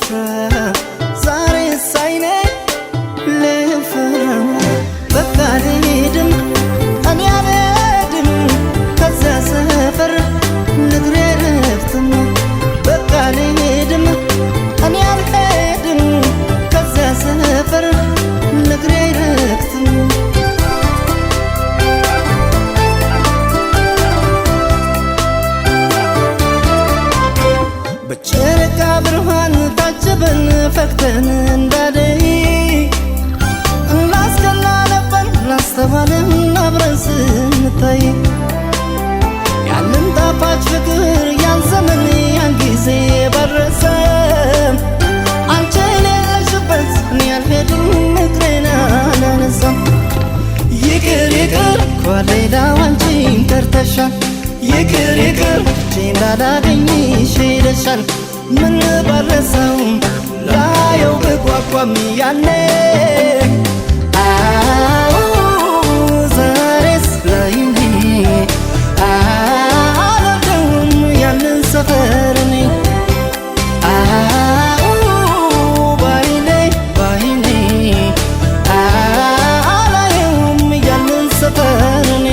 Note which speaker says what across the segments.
Speaker 1: ስፍራ ዛሬ ሳይኔ ልፍራ በቃ ልሄድም እኔ አልሄድም ከዚያ ሰፈር ንግሬ ረፍትም በቃ ልሄድም እኔ አልሄድም ከዚያ ሰፈር ንግሬ ረፍትም በጨረቃ ብርሃን ታጅበን ፈክተን እንዳደይ እናስቀና ነበር ላስተዋልን አብረን ስንታይ ያንን ጣፋጭ ፍቅር ያን ዘመን ያን ጊዜ በረሰም አንቺ የሌለሽበት እኔ አልሄድም እግሬን አላነሳም ይቅር ይቅር ኳሌላው አንቺን ቀርተሻል ይቅር ይቅር እንዳላገኝሽ ሄደሻል ምን ባረሰው ላየው ብጓጓም ያኔ ዛሬስ ላይኔ አላውቀውም ያንን ሰፈር እኔ ባይኔ ባይኔ አላየውም ያንን ሰፈር እኔ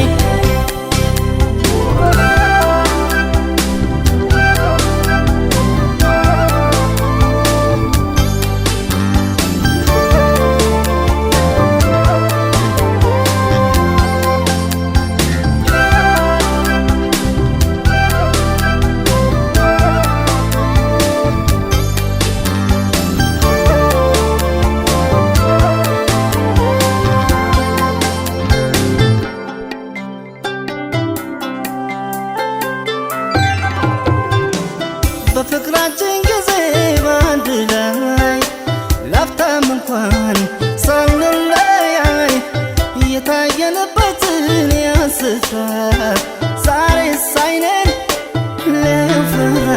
Speaker 1: በፍቅራችን ጊዜ ባንድ ላይ ላፍታም እንኳን ሳንለያይ የታየንበትን ያስፍራ ዛሬ ሳይኔን ልፍራ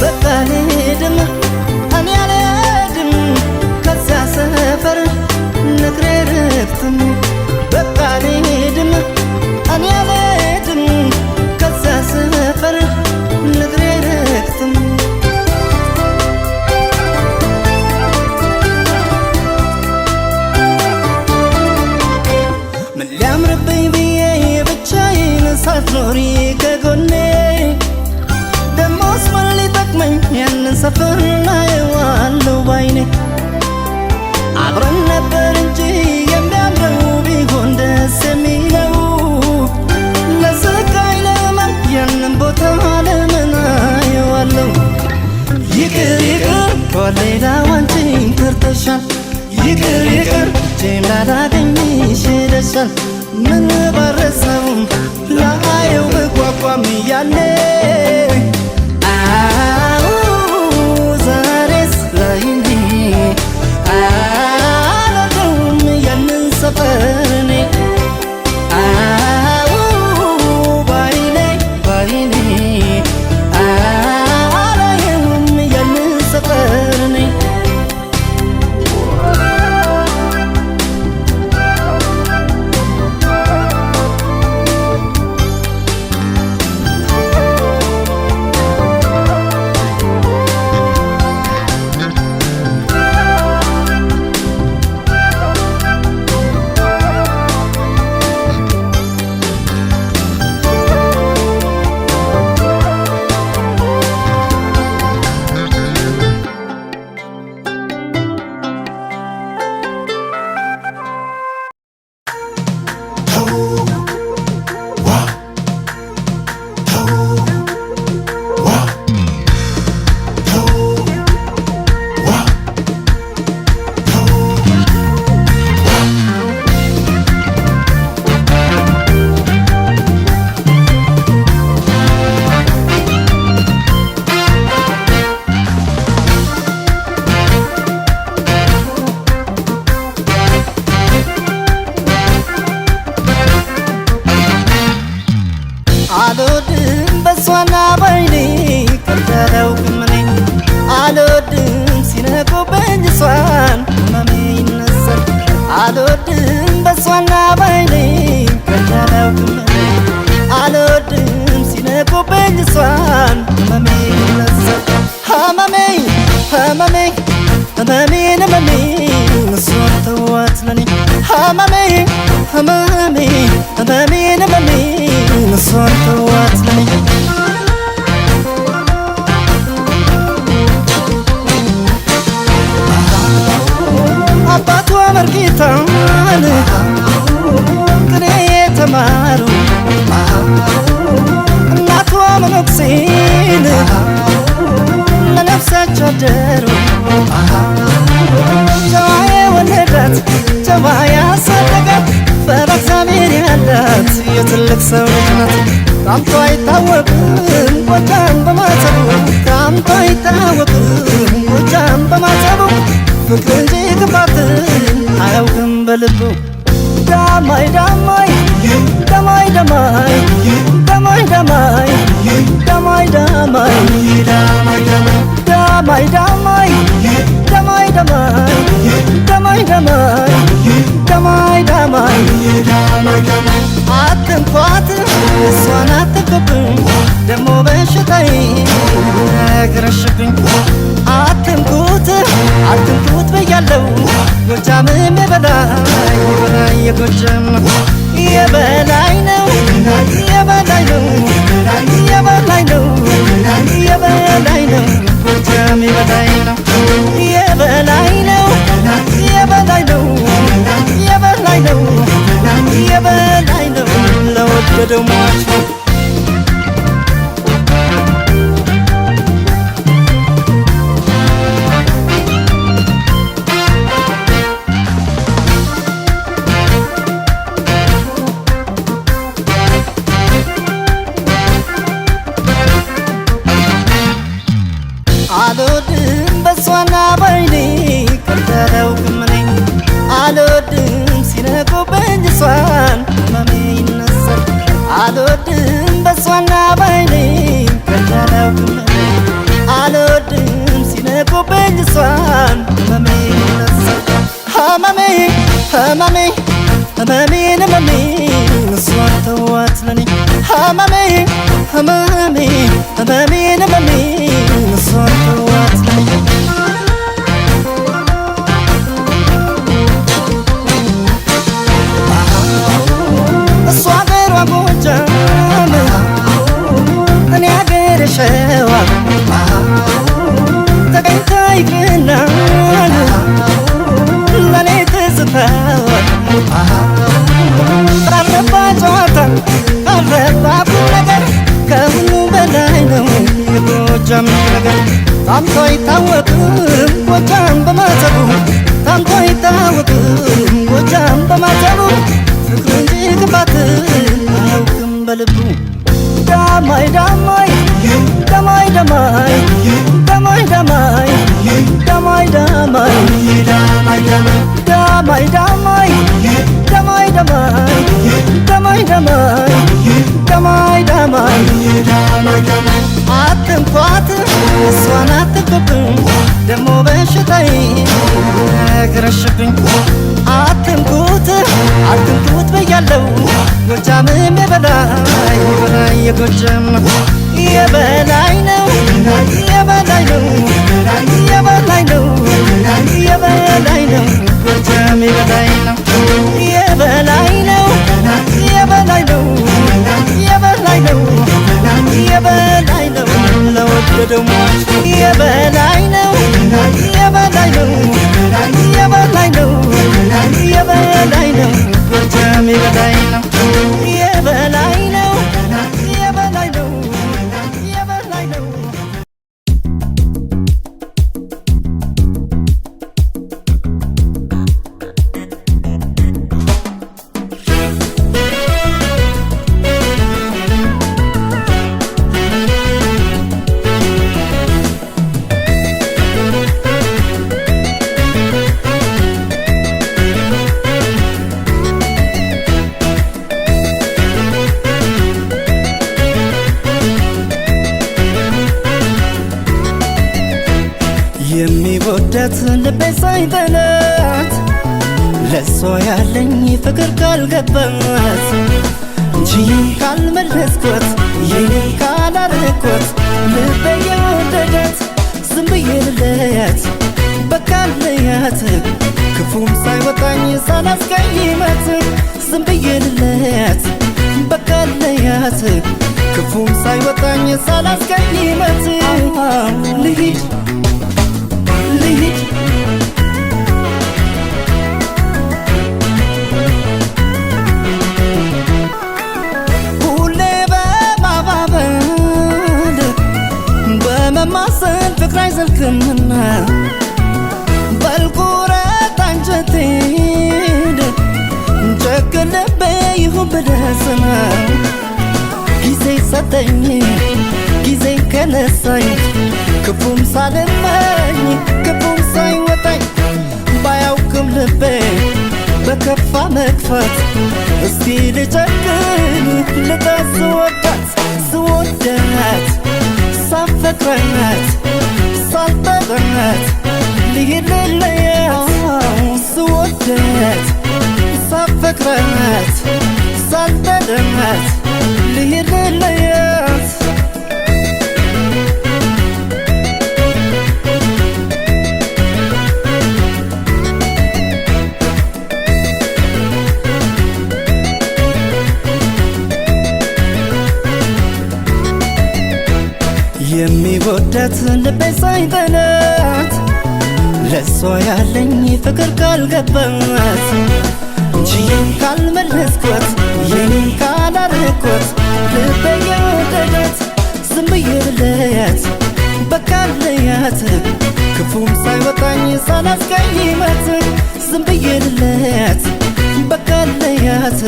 Speaker 1: በቃ ልሄድም እኔ አልሄድም ከዚያ ሰፈር ንግሬ ረፍትም በቃ ልሄድም እኔ አልሄድም ከዚያ ሰፈር ንግሬ ረፍትም ምን ሊያምርብኝ ብዬ ብቻዬን ሳትኖሪ ከጎኔ ደሞስ ምን ሊጠቅመኝ ያንን ሰፈር ላየዋለሁ ባይኔ አብረን ነበር እንጂ የሚያምረው ቢሆን ደስ የሚለው ለስቃይ ለህመም ያንን ቦታ ለምን አየዋለሁ ይቅር ይቅር ኳሌላው አንቺን ቀርተሻል ይቅር ይቅር እንዳላገኝሽ ሄደሻል ምን ባረሰውም ላየው ብጓጓም ያኔ ዛሬስ ላይኔ አላውቀውም ያንን ሰፈር እኔ ባይኔ ባይኔ አላየውም ያንን ሰፈር እኔ ህመሜ ህመሜን ህመሜን እሷን ተዋት ለኔ አባቷ መርጌታን ቅኔ የተማሩ እናቷ መነኩሴን ለነፍሳቸው አደሩ ጨዋ የወለዳት ጨዋ ያሳደጋት ፈሪሃ እግዚአብሔር ያላት የትልቅ ሰው ልጅ ናት። ታምቶ አይታወቅም ጎጃም በማተቡ ታምቶ አይታወቅም ጎጃም በማተቡ ፍቅር እንጂ ክፋትን አያውቅም በልቡ ዳማይ ዳማይ ዳማይ ዳማይ ዳማይ ዳማይ ዳማይ ዳማይ ዳማይ ዳማይ ዳማይ ዳማይ ዳማይ ዳማይ አትንኳት እሷን አትንኩብኝ ደሞ በሽታዬ ነገረሽብኝ አትንኩት አትንኩት ብያለሁ ጎጃምም የበላይ የጎጃም የበላይ ነው የበላይ ነው የበላይ ነው የበላይ ነው ጎጃም የበላይ ነው የበላይ ነው የበላይ ነው የበላይ ነው የበላይ ነው ለወደደው ሟች ነው አልወድም በሷና ባይኔ ከንተረውክም እኔ አልወድም ሲነቁብኝ እሷን ህመሜ ይነሳል አልወድም በሷና ባይኔ ከንተረውክም እኔ አልወድም ሲነቁብኝ እሷን ህመሜ ይነሳል ህመሜ ህመሜ ህመሜን ህመሜን እሷን ተዋት ለኔ ህመሜ ህመሜ ህመሜን ህመሜን እሷን ተዋት ለኔ እሷ አገሯ ጎጃም እኔ አገሬ ሸዋ ተገኝታ ይቅናል ለኔ ትዝታዋ ቀረባ ጨዋታ ቀረባ ቁም ነገር ከሁሉ በላይ ነው የጎጃም ነገር ታምቶ አይታወቅም ጎጃም በማተቡ ታምቶ አይታወቅም ጎጃም በማተቡ ፍቅር እንጂ ክፋትን አያውቅም በልቡ ዳማይ ዳማይ ዳማይ ዳማይ ዳማይ ዳማይ ዳማይ ዳማይ ዳማይ ዳማይ ዳማይ ዳማይ ዳማይ ዳማይ አትንኳት እሷን አትንኩብኝ ደሞ በሽታዬ ነገረሽብኝ አትንኩት አትንኩት ብያለሁ ጎጃምም የበላይ የበላይ የጎጃም የበላይ ነው የበላይ ነው የበላይ ነው የበላይ ነው ጎጃም የበላይ ነው የበላይ ነው የበላይ ነው የበላይ ነው የበላይ ነው ለወደደው ሟች የበላይ ነው የበላይ ነው የበላይ ነው የበላይ ነው ጎጃም የበላይ ነው የበላይ ነው የበላይ ነው የበላይ ነው የሚወዳት ልቤ ሳይበላት ለሷ ያለኝ ፍቅር ካልገባት እንጂ ካልመለስኳት የኔ ካላረኳት ልቤ የወደዳት ዝም ብዬ ልለያት በቃ ልለያት ክፉም ሳይወጣኝ ሳላስቀይማት ዝም ብዬ ልለያት በቃ ልለያት ክፉም ሳይወጣኝ ሳላስቀይማት ልሂድ ልሂድ ሁሌ በማባበል በመማሰል ፍቅር አይዘልቅምና በልቁረጥ አንጀቴን ጨክን ልቤ ይሁን ብደስና ጊዜ ሰጠኝ ጊዜ ከነሳኝ ክፉም ሳልመኝ ክፉም ሳይወጣኝ ባያውቅም ልቤ በከፋ መክፋት እስቲ ልጨክን ልጣት ስወዳት ስወዳት ሳፈቅራት ሳልጠራት ልሂድ ልለያት ስወዳት ሳፈቅራት ሳልጠራት ልሂድ ልለያት የሚወዳት ልቤ ሳይጠላት ለሷ ያለኝ ፍቅር ካልገባት እንጂን ካልመለስኳት የኔን ካላረኳት ልቤ የወደዳት ዝም ብዬ ልለያት በቃ ልለያት ክፉም ሳይወጣኝ ሳላስቀይማት ዝም ብዬ ልለያት በቃ ልለያት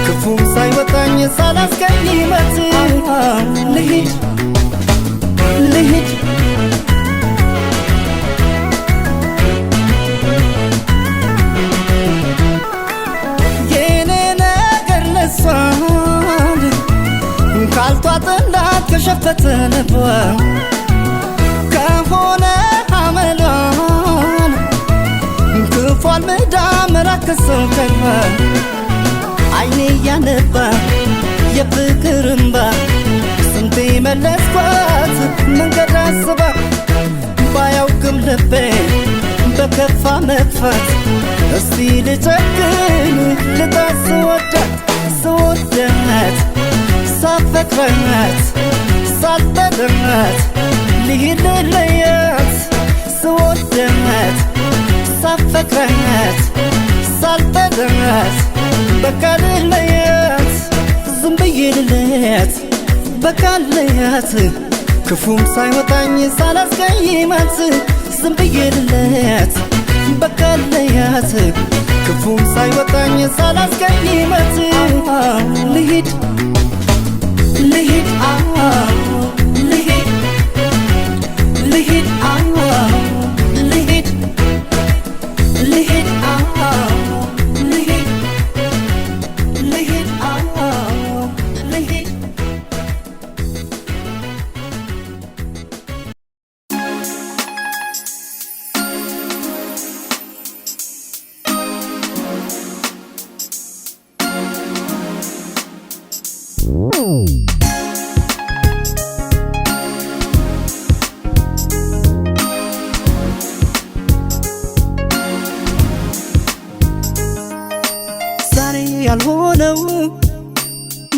Speaker 1: ክፉም ሳይወጣኝ ሳላስቀይማት ልሂድ ልሂድ የኔ ነገር ለሷል ካልቷጥላት ከሸፈተ ልቧ ከሆነ አመሏን ክፏል ምዳ መራከሰው ከልባ አይኔ እያነባ የፍቅር እምባ ስንቴ መለስኳት መንገድ አስባ ባያውቅም ልቤ በከፋ መጥፋት እስቲ ልጨክን ልጣት ስወዳት ስወዳት ሳፈቅራት ሳልጠራት ልሂድ ልለያት ስወዳት ሳፈቅራት ሳልጠራት በቃ ልለያት ዝም ብዬ ልለያት በቃ ልለያት ክፉም ሳይወጣኝ ሳላስቀይማት ዝም ብዬ ልለያት በቃ ልለያት ክፉም ሳይወጣኝ ሳላስቀይማት ልሂድ ልሂድ ልሂድ ልሂድ ልሂድ ልሂድ ልሂድ ልሂድ ልሂድ ዛሬ ያልሆነው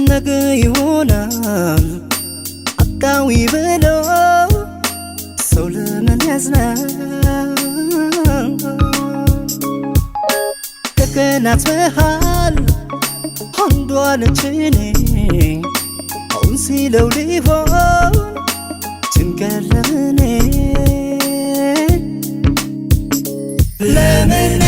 Speaker 1: ነገ ይሆናል አጣዊ ብለው ሰው ለምን ያዝናል ከቀናት መሃል አንዷ ነች እኔ አሁን ሲለው ሊሆን ጭንቀት ለምኔ ለምኔ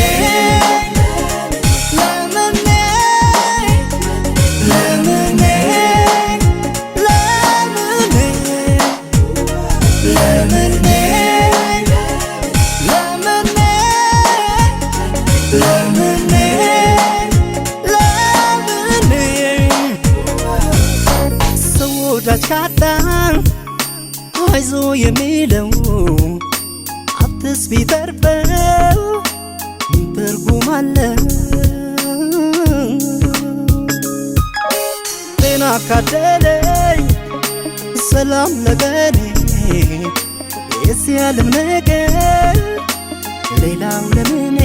Speaker 1: ወዳጅ ካጣ አይዞ የሚለው አትስ ቢተርፈው ትርጉም አለው ጤና ካደለኝ ሰላም ለገኔ የዚህ ዓለም ነገር ሌላው ለምኔ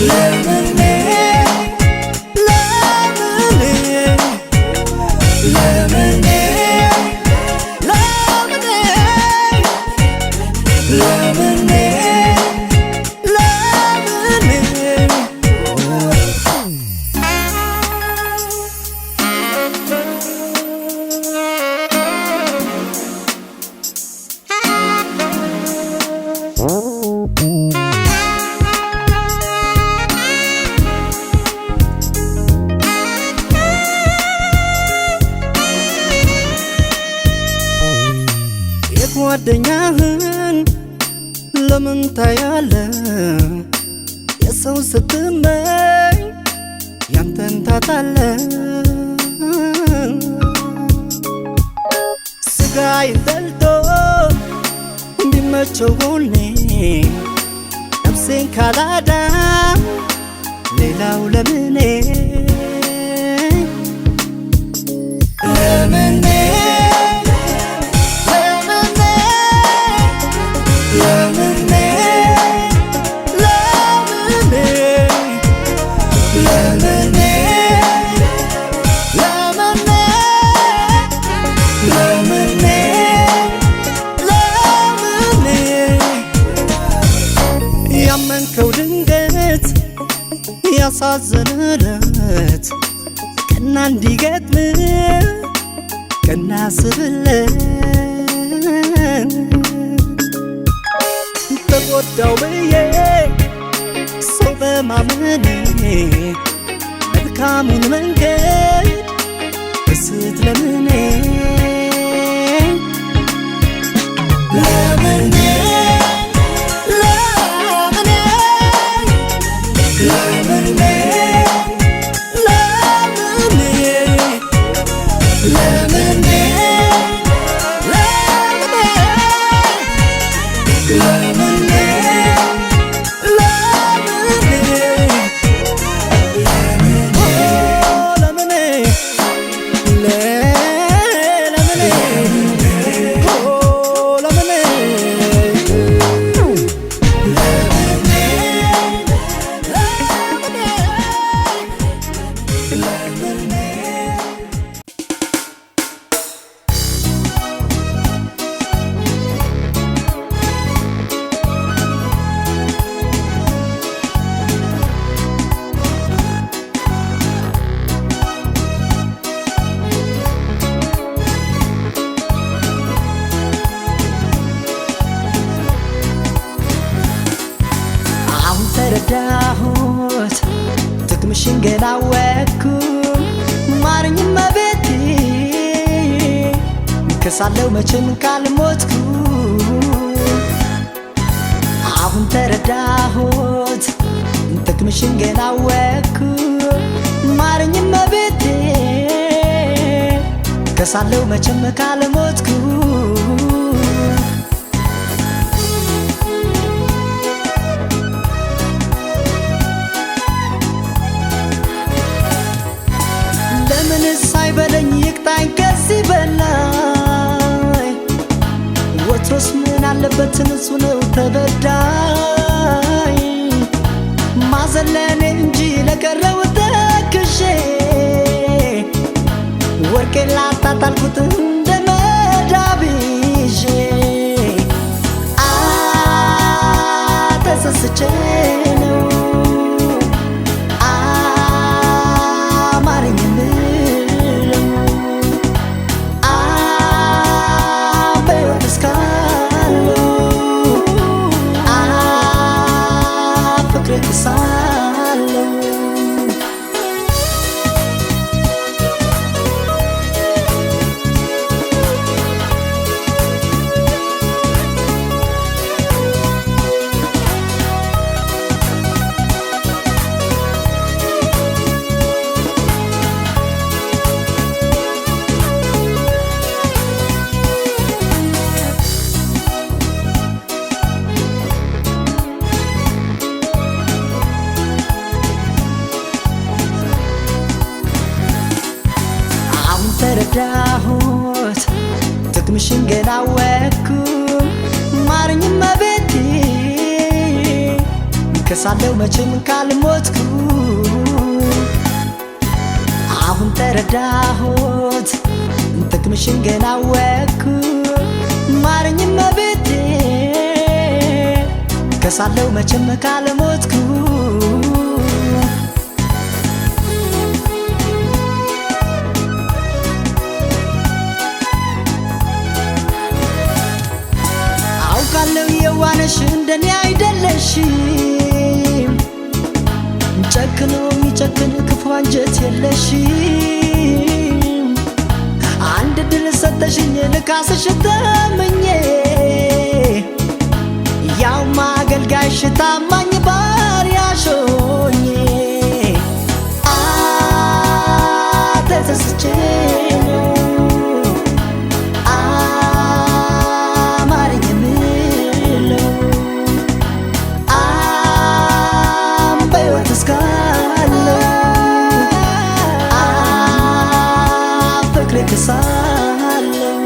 Speaker 1: ለምኔ ለምኔ ለምኔ ለምኔ የጓደኛህን ለምን ታያለህ? የሰው ስትመኝ ያንተን ታጣለህ። ስጋዬን በልቶ ቢመቸው ጎኔ ነፍሴን ካላዳ ሌላው ለምኔ ለምኔ ያመንከው ድንገት ያሳዘነለት ቀና እንዲገጥም ቀና ስብለት ተጎዳው ብዬ ሰው በማመኔ መልካሙን መንገድ እስት ለምኔ ለምኔ ተረዳሁት ጥቅምሽን ገና አወቅኩ ማረኝ እመቤቴ ከሳለው መቼም ካልሞትኩ አሁን ተረዳሁት ጥቅምሽን ገና አወቅኩ ማረኝ እመቤቴ ከሳለው መቼም ካልሞትኩ ሳይበለኝ ይቅጣኝ ከዚህ በላይ ወትሮስ ምን አለበት ንጹህ ነው ተበዳይ ማዘለኔ እንጂ ለቀረው ተክሼ ወርቄን ላጣጣልኩት እንደ መዳብ ይዤ ተሰስቼ ነው ተረዳሁት ጥቅምሽን ገና አወቅኩ ማረኝ እመቤቴ ከሳለው መቼም ካልሞትኩ አሁን ተረዳሁት ጥቅምሽን ገና አወቅኩ ማረኝ እመቤቴ ከሳለው መቼም ካልሞትኩ አውቃለሁ የዋነሽ እንደኔ አይደለሽም ጨክኖ የሚጨክን ክፉ አንጀት የለሽም አንድ ድል ሰጠሽኝ ልካስሽ ተመኘ ያው ማገልጋይሽ ታማኝ ባሪያሽ ሆኜ ተጸጽቼ ነው አማረኝ የምለው በሕይወት እስካለሁ ፍቅሬ ክሳለሁ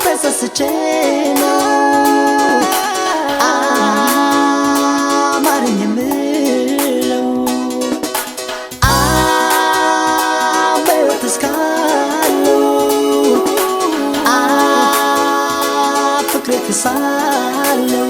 Speaker 1: ተጸጽቼ ነው አማረኝ የምለው በሕይወት እስካለሁ ፍቅሬ ክሳለሁ